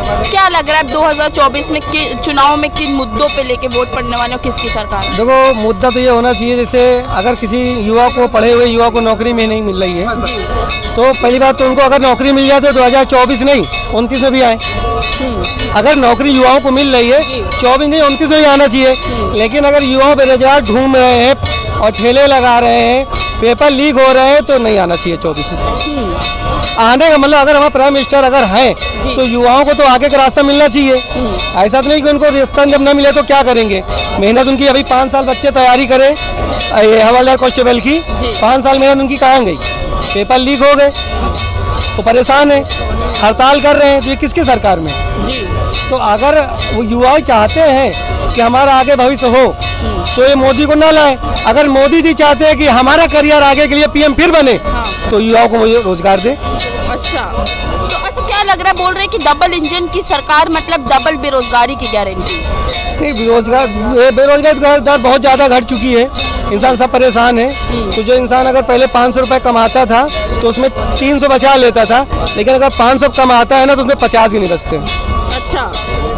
क्या लग रहा है 2024 में चुनाव में किन मुद्दों पे लेके वोट पड़ने वाले हो, किसकी सरकार है? देखो, मुद्दा तो ये होना चाहिए, जैसे अगर किसी युवा को, पढ़े हुए युवा को नौकरी में नहीं मिल रही है, तो पहली बात तो उनको अगर नौकरी मिल जाए तो 2024 नहीं 29 में भी आए। अगर नौकरी युवाओं को मिल रही है 24 नहीं 29 में ही आना चाहिए। लेकिन अगर युवा बेरोजगार घूम रहे हैं और ठेले लगा रहे हैं, पेपर लीक हो रहे हैं, तो नहीं आना चाहिए 24 में। आने का मतलब अगर हमारा प्राइम मिनिस्टर अगर है तो युवाओं को तो आगे का रास्ता मिलना चाहिए। ऐसा तो नहीं कि उनको रास्ता जब न मिले तो क्या करेंगे। मेहनत उनकी अभी 5 साल बच्चे तैयारी करें हवलदार कांस्टेबल की, 5 साल मेहनत उनकी कहाँ गई? पेपर लीक हो गए तो परेशान है, हड़ताल कर रहे हैं, तो ये किसकी सरकार में? तो अगर वो युवा चाहते हैं कि हमारा आगे भविष्य हो तो ये मोदी को ना लाए। अगर मोदी जी चाहते हैं कि हमारा करियर आगे के लिए पीएम फिर बने तो युवाओं को रोजगार दे। अच्छा, तो क्या लग रहा है, बोल रहे हैं कि डबल इंजन की सरकार मतलब डबल बेरोजगारी की गारंटी? नहीं, बेरोजगारी दर बहुत ज़्यादा घट चुकी है, इंसान सब परेशान है। तो जो इंसान अगर पहले 500 रुपये कमाता था तो उसमें 300 बचा लेता था, लेकिन अगर 500 कमाता है ना तो उसमें 50 भी नहीं बचते। अच्छा,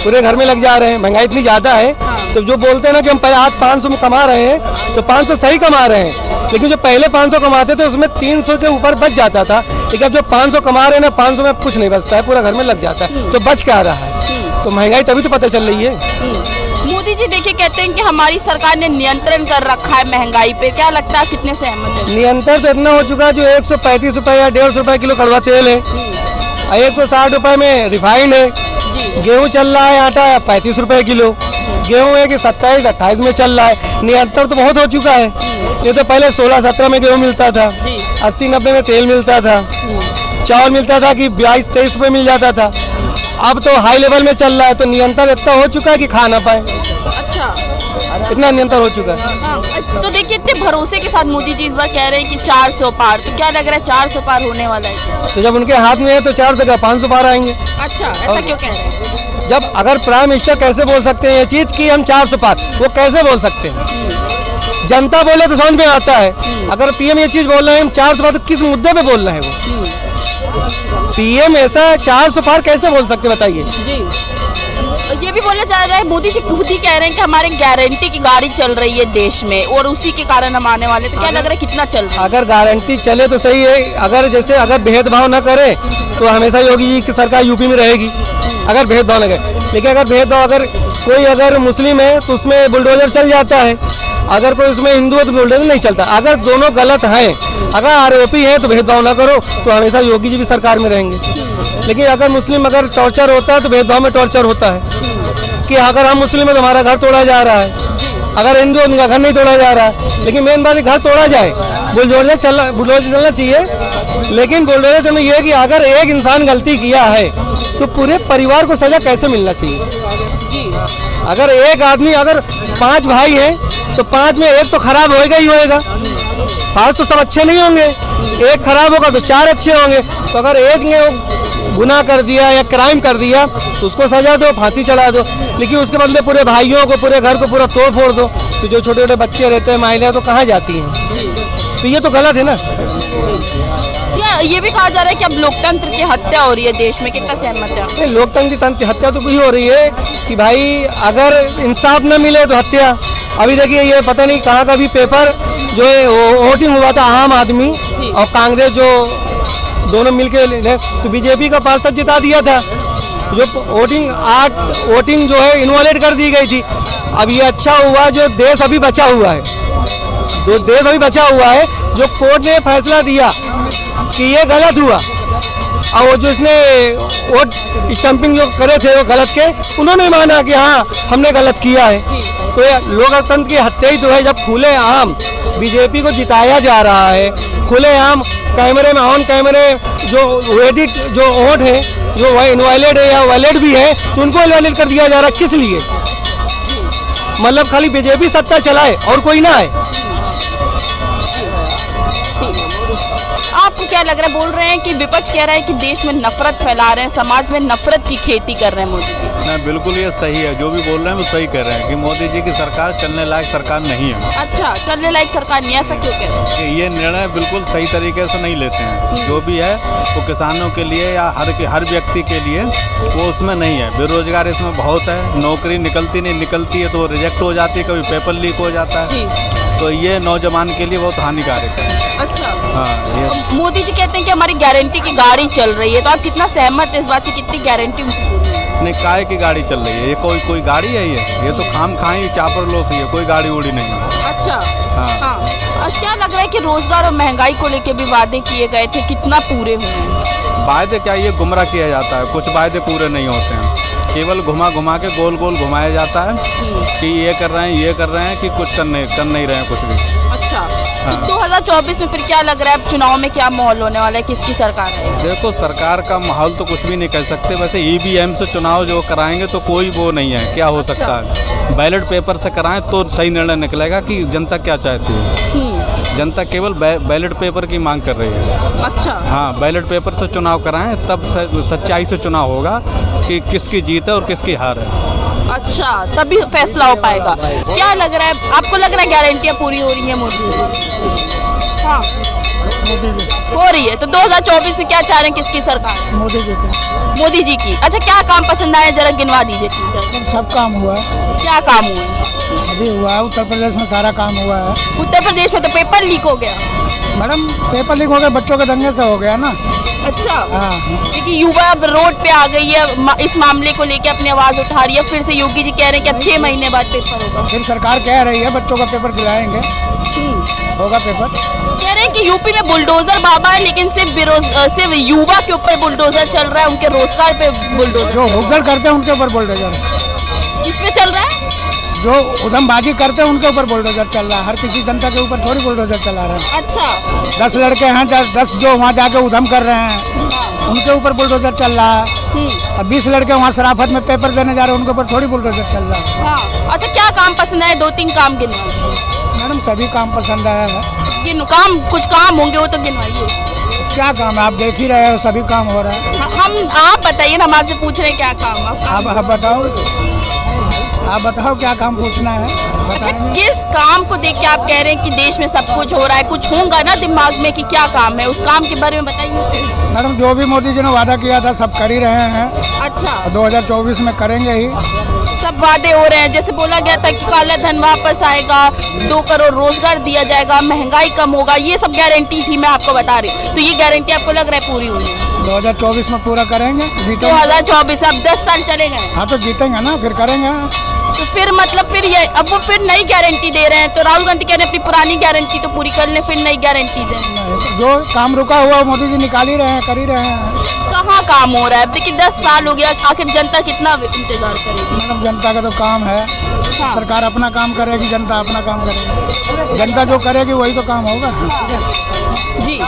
पूरे घर में लग जा रहे हैं, महंगाई इतनी ज़्यादा है। तो जो बोलते हैं ना कि हम आज 500 में कमा रहे हैं तो 500 सही कमा रहे हैं, लेकिन जो पहले 500 कमाते थे उसमें 300 के ऊपर बच जाता था। लेकिन अब जो 500 कमा रहे हैं ना, 500 में कुछ नहीं बचता है, पूरा घर में लग जाता है, तो बच क्या रहा है? तो महंगाई तभी तो पता चल रही है। मोदी जी देखिए कहते हैं कि हमारी सरकार ने नियंत्रण कर रखा है महंगाई पे, क्या लगता है कितने सहमत है? नियंत्रण तो इतना हो चुका है, जो 135 रुपये या 150 रुपये किलो कड़वा तेल है, 160 रुपये में रिफाइंड है, गेहूँ चल रहा है आटा 35 रुपये किलो, गेहूँ है कि 27-28 में चल रहा है। नियंत्रण तो बहुत हो चुका है। ये तो पहले 16-17 में गेहूँ मिलता था, 80-90 में तेल मिलता था, चावल मिलता था कि 22-23 रुपये मिल जाता था। अब तो हाई लेवल में चल रहा है, तो नियंत्रण इतना हो चुका है कि खा ना पाए। अच्छा, इतना नियंत्रण हो चुका है। हाँ, तो देखिए इतने भरोसे के साथ मोदी जी इस बार कह रहे हैं कि 400 पार, तो क्या लग रहा है 400 पार होने वाला है? तो जब उनके हाथ में है तो 400 का 500 पार आएंगे। अच्छा, ऐसा क्यों कह रहे हैं? जब अगर प्राइम मिनिस्टर कैसे बोल सकते हैं ये चीज़ कि हम 400 पार, वो कैसे बोल सकते हैं? जनता बोले तो समझ में आता है। अगर पीएम ये चीज़ बोल रहे हैं हम 400 पार, तो किस मुद्दे पे बोल रहे हैं वो? पीएम ऐसा 400 पार कैसे बोल सकते बताइए? ये भी बोला जा रहा है, मोदी जी खुद ही कह रहे हैं कि हमारे गारंटी की गाड़ी चल रही है देश में और उसी के कारण हम आने वाले, तो क्या लग रहा है कितना चल रहा है? अगर गारंटी चले तो सही है। अगर जैसे अगर भेदभाव न करे तो हमेशा योगी जी की सरकार यूपी में रहेगी, अगर भेदभाव न करे। लेकिन अगर भेदभाव, अगर कोई अगर मुस्लिम है तो उसमें बुलडोजर चल जाता है, अगर कोई उसमें हिंदू है तो बुलडोजर नहीं चलता। अगर दोनों गलत हैं, अगर आरोपी है तो भेदभाव ना करो, तो हमेशा योगी जी भी सरकार में रहेंगे। लेकिन अगर मुस्लिम अगर टॉर्चर होता है तो भेदभाव में टॉर्चर होता है कि अगर हम मुस्लिम है तो हमारा घर तोड़ा जा रहा है, अगर हिंदू है उनका घर नहीं तोड़ा जा रहा है। लेकिन मेन बात है घर तोड़ा जाए, बुलडोजर चलना चाहिए। लेकिन बुलडोजर में यह है कि अगर एक इंसान गलती किया है तो पूरे परिवार को सजा कैसे मिलना चाहिए? अगर एक आदमी, अगर 5 भाई हैं तो 5 में एक तो खराब होएगा ही होएगा, 5 तो सब अच्छे नहीं होंगे, एक खराब होगा तो 4 अच्छे होंगे। तो अगर एक ने गुनाह कर दिया या क्राइम कर दिया तो उसको सजा दो, फांसी चढ़ा दो। लेकिन उसके बदले पूरे भाइयों को, पूरे घर को पूरा तोड़ फोड़ दो, तो जो छोटे छोटे बच्चे रहते हैं, महिलाएं, तो कहाँ जाती हैं? तो ये तो गलत है ना। ये भी कहा जा रहा है कि अब लोकतंत्र की हत्या हो रही है देश में, कितना सहमत है? लोकतंत्र की हत्या तो वही हो रही है कि भाई अगर इंसाफ न मिले तो हत्या। अभी देखिए ये पता नहीं कहाँ का भी पेपर जो है वोटिंग हुआ था, आम आदमी और कांग्रेस जो दोनों मिलके तो बीजेपी का पार्षद जिता दिया था। जो वोटिंग जो है इनवॉलिड कर दी गई थी। अब ये अच्छा हुआ जो देश अभी बचा हुआ है, जो कोर्ट ने फैसला दिया कि ये गलत हुआ, और वो जो इसने वोट स्टम्पिंग जो करे थे वो गलत के, उन्होंने माना कि हाँ हमने गलत किया है। तो ये लोकतंत्र की हत्या ही तो है जब खुलेआम बीजेपी को जिताया जा रहा है, खुलेआम कैमरे में ऑन कैमरे जो एडिट जो वोट है जो वह इनवैलिड है या वैलिड भी है तो उनको इनवैलिड कर दिया जा रहा है। किस लिए? मतलब खाली बीजेपी सत्ता चलाए और कोई ना आए। आपको क्या लग रहा है, बोल रहे हैं कि विपक्ष कह रहा है कि देश में नफरत फैला रहे हैं, समाज में नफरत की खेती कर रहे हैं मोदी जी। नहीं, बिल्कुल ये सही है, जो भी बोल रहे हैं वो सही कह रहे हैं कि मोदी जी की सरकार चलने लायक सरकार नहीं है। अच्छा, चलने लायक सरकार नहीं, ऐसा क्यों कह रहे हैं? कि ये निर्णय बिल्कुल सही तरीके से नहीं लेते हैं, जो भी है वो किसानों के लिए या हर व्यक्ति के लिए वो उसमें नहीं है। बेरोजगार इसमें बहुत है, नौकरी निकलती नहीं, निकलती है तो वो रिजेक्ट हो जाती है, कभी पेपर लीक हो जाता है, जी। तो ये नौजवान के लिए बहुत हानिकारक है। अच्छा, हाँ, ये मोदी जी कहते हैं कि हमारी गारंटी की गाड़ी चल रही है, तो आप कितना सहमत है इस बात से, कितनी गारंटी उनकी पूरी है? नहीं, काय की गाड़ी चल रही है, ये कोई गाड़ी है ये तो खाम खाई चापर लो सी है, कोई गाड़ी उड़ी नहीं है। अच्छा, हाँ। हाँ। और क्या लग रहा है कि रोजगार और महंगाई को लेके भी वादे किए गए थे, कितना पूरे हुए हैं? वायदे क्या, ये गुमराह किया जाता है, कुछ वायदे पूरे नहीं होते हैं, केवल घुमा घुमा के गोल गोल घुमाया जाता है कि ये कर रहे हैं कि कुछ कर नहीं रहे हैं कुछ भी। अच्छा, हाँ। तो 2024 में फिर क्या लग रहा है, अब चुनाव में क्या माहौल होने वाला है, किसकी सरकार है? देखो, सरकार का माहौल तो कुछ भी नहीं कह सकते, वैसे ईवीएम से चुनाव जो कराएंगे तो कोई वो नहीं है, क्या हो सकता है, बैलेट पेपर से कराएं तो सही निर्णय निकलेगा कि जनता क्या चाहती है। जनता केवल बैलेट पेपर की मांग कर रही है। अच्छा, हाँ, बैलेट पेपर से चुनाव कराएं तब सच्चाई से चुनाव होगा कि किसकी जीत है और किसकी हार है। अच्छा, तभी फैसला हो पाएगा। क्या लग रहा है आपको, लग रहा है गारंटियाँ पूरी हो रही है मोदी जी? हाँ, हो रही है। तो 2024 में क्या चाह रहे हैं, किसकी सरकार? मोदी जी का मोदी जी की। अच्छा, क्या काम पसंद आया, जरा गिनवा दीजिए। सब काम हुआ है, क्या काम हुआ है? सभी हुआ है, उत्तर प्रदेश में सारा काम हुआ है। उत्तर प्रदेश में तो पेपर लीक हो गया। मैडम, पेपर लीक हो गया, बच्चों के दंगे से हो गया ना। अच्छा, हाँ, क्योंकि युवा अब रोड पे आ गई है, इस मामले को लेके अपनी आवाज उठा रही है। फिर से योगी जी कह रहे हैं कि अब 6 महीने बाद पेपर होगा। फिर सरकार कह रही है बच्चों का पेपर दिलाएंगे, होगा पेपर। कह रहे हैं कि यूपी में बुलडोजर बाबा है, लेकिन सिर्फ युवा के ऊपर बुलडोजर चल रहा है, उनके रोजगार पे बुलडोजर। जो हुक्कर करते हैं उनके ऊपर बुलडोजर, किस पे चल रहा है? जो उधमबाजी करते हैं उनके ऊपर बुलडोजर चल रहा है। हर किसी जनता के ऊपर थोड़ी बुलडोजर चला रहा है। अच्छा, 10 लड़के हैं, 10 जो वहाँ जाके उधम कर रहे हैं उनके ऊपर बुलडोजर चल रहा है। और 20 लड़के वहाँ शराफत में पेपर देने जा रहे हैं, उनके ऊपर थोड़ी बुलडोजर चल रहा है। हाँ। अच्छा, क्या काम पसंद आए, 2-3 काम गिनवाइए। मैडम, सभी काम पसंद आया है। काम, कुछ काम होंगे वो तो गिनवाइए। क्या काम है, आप देख ही रहे हो, सभी काम हो रहा है। आप बताइए ना, हम आपसे पूछ रहे हैं क्या काम आप बताओ क्या काम पूछना है, अच्छा, बताएंगे। किस काम को देख के आप कह रहे हैं कि देश में सब कुछ हो रहा है? कुछ होगा ना दिमाग में कि क्या काम है, उस काम के बारे में बताइए। मैडम, जो भी मोदी जी ने वादा किया था सब कर ही रहे हैं। अच्छा, 2024 में करेंगे ही। सब वादे हो रहे हैं, जैसे बोला गया था कि काला धन वापस आएगा, 2 करोड़ रोजगार दिया जाएगा, महंगाई कम होगा, ये सब गारंटी थी, मैं आपको बता रही हूँ। तो ये गारंटी आपको लग रहा है पूरी हुई है? 2024 में पूरा करेंगे, जीतेंगे। 2024, अब 10 साल चले गए। हाँ, तो जीतेंगे ना, फिर करेंगे। तो फिर मतलब फिर ये अब वो फिर नई गारंटी दे रहे हैं, तो राहुल गांधी कह रहे हैं अपनी पुरानी गारंटी तो पूरी कर लें, फिर नई गारंटी दें। जो काम रुका हुआ मोदी जी निकाल ही रहे हैं, कर ही रहे हैं। कहाँ काम हो रहा है? अब देखिए 10 साल हो गया, आखिर जनता कितना इंतजार करेगी? मैडम, जनता का तो काम है। हाँ। सरकार अपना काम करेगी, जनता अपना काम करेगी। जनता जो करेगी वही तो काम होगा। जी।